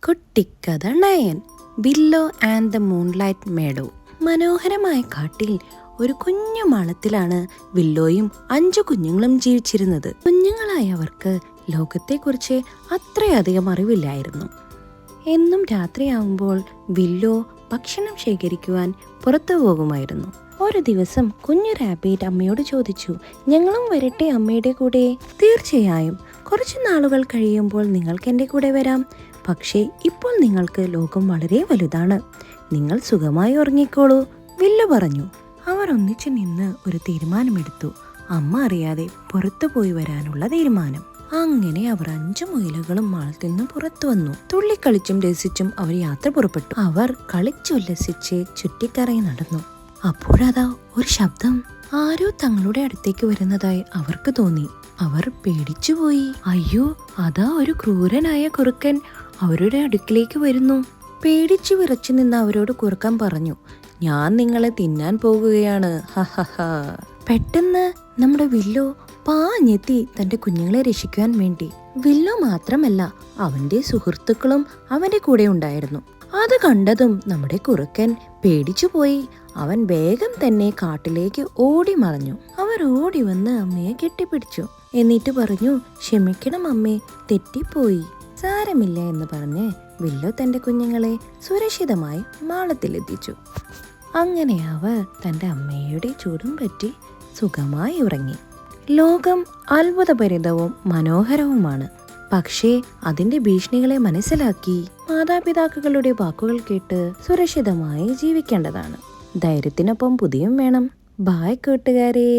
കുട്ടിക്കഥ 9 ബില്ലോ and the moonlight മേഡോ. മനോഹരമായ കാട്ടിൽ ഒരു കുഞ്ഞു മാളത്തിലാണ് വില്ലോയും 5 കുഞ്ഞുങ്ങളും ജീവിച്ചിരുന്നത്. കുഞ്ഞുങ്ങളായ അവർക്ക് ലോകത്തെക്കുറിച്ച് അത്രയധികം അറിവില്ലായിരുന്നു. എന്നും രാത്രിയാവുമ്പോൾ വില്ലോ ഭക്ഷണം ശേഖരിക്കുവാൻ പുറത്തു പോകുമായിരുന്നു. ഒരു ദിവസം കുഞ്ഞു റാബിറ്റ് അമ്മയോട് ചോദിച്ചു, ഞങ്ങളും വരട്ടെ അമ്മയുടെ കൂടെ? തീർച്ചയായും, കുറച്ചു നാളുകൾ കഴിയുമ്പോൾ നിങ്ങൾക്ക് എൻ്റെ കൂടെ വരാം. പക്ഷേ ഇപ്പോൾ നിങ്ങൾക്ക് ലോകം വളരെ വലുതാണ്. നിങ്ങൾ സുഖമായി ഉറങ്ങിക്കോളൂ, വില്ല പറഞ്ഞു. അവർ ഒന്നിച്ചു നിന്ന് ഒരു തീരുമാനമെടുത്തു. അമ്മ അറിയാതെ പുറത്തു പോയി വരാനുള്ള തീരുമാനം. അങ്ങനെ അവർ 5 മുയലുകളും മാളത്തിൽ നിന്ന് പുറത്തു വന്നു. തുള്ളിക്കളിച്ചും രസിച്ചും അവർ യാത്ര പുറപ്പെട്ടു. അവർ കളിച്ചുല്ലസിച്ച് ചുറ്റിക്കറങ്ങി നടന്നു. അപ്പോഴതാ ഒരു ശബ്ദം. ആരോ തങ്ങളുടെ അടുത്തേക്ക് വരുന്നതായി അവർക്ക് തോന്നി. അവർ പേടിച്ചുപോയി. അയ്യോ, അതാ ഒരു ക്രൂരനായ കുറുക്കൻ അവരുടെ അടുക്കിലേക്ക് വരുന്നു. പേടിച്ചു വിറച്ചു നിന്ന് അവരോട് കുറുക്കൻ പറഞ്ഞു, ഞാൻ നിങ്ങളെ തിന്നാൻ പോകുകയാണ്. ഹഹഹ. പെട്ടെന്ന് നമ്മുടെ വില്ലോ പാഞ്ഞെത്തി തന്റെ കുഞ്ഞുങ്ങളെ രക്ഷിക്കുവാൻ വേണ്ടി. വില്ലോ മാത്രമല്ല, അവന്റെ സുഹൃത്തുക്കളും അവന്റെ കൂടെ ഉണ്ടായിരുന്നു. അത് കണ്ടതും നമ്മുടെ കുറുക്കൻ പേടിച്ചുപോയി. അവൻ വേഗം തന്നെ കാട്ടിലേക്ക് ഓടി മറഞ്ഞു. അവർ ഓടി വന്ന് അമ്മയെ കെട്ടിപ്പിടിച്ചു. എന്നിട്ട് പറഞ്ഞു, ക്ഷമിക്കണം അമ്മേ, തെറ്റിപ്പോയി. സാരമില്ല എന്ന് പറഞ്ഞ് വില്ലോ തന്റെ കുഞ്ഞുങ്ങളെ സുരക്ഷിതമായി മാളത്തിലെത്തിച്ചു. അങ്ങനെ അവർ തന്റെ അമ്മയുടെ ചൂടും പറ്റി സുഖമായി ഉറങ്ങി. ലോകം അത്ഭുതഭരിതവും മനോഹരവുമാണ്. പക്ഷേ അതിന്റെ ഭീഷണികളെ മനസ്സിലാക്കി മാതാപിതാക്കളുടെ വാക്കുകൾ കേട്ട് സുരക്ഷിതമായി ജീവിക്കേണ്ടതാണ്. ധൈര്യത്തിനൊപ്പം ബുദ്ധിയും വേണം. ബായ് കൂട്ടുകാരേ.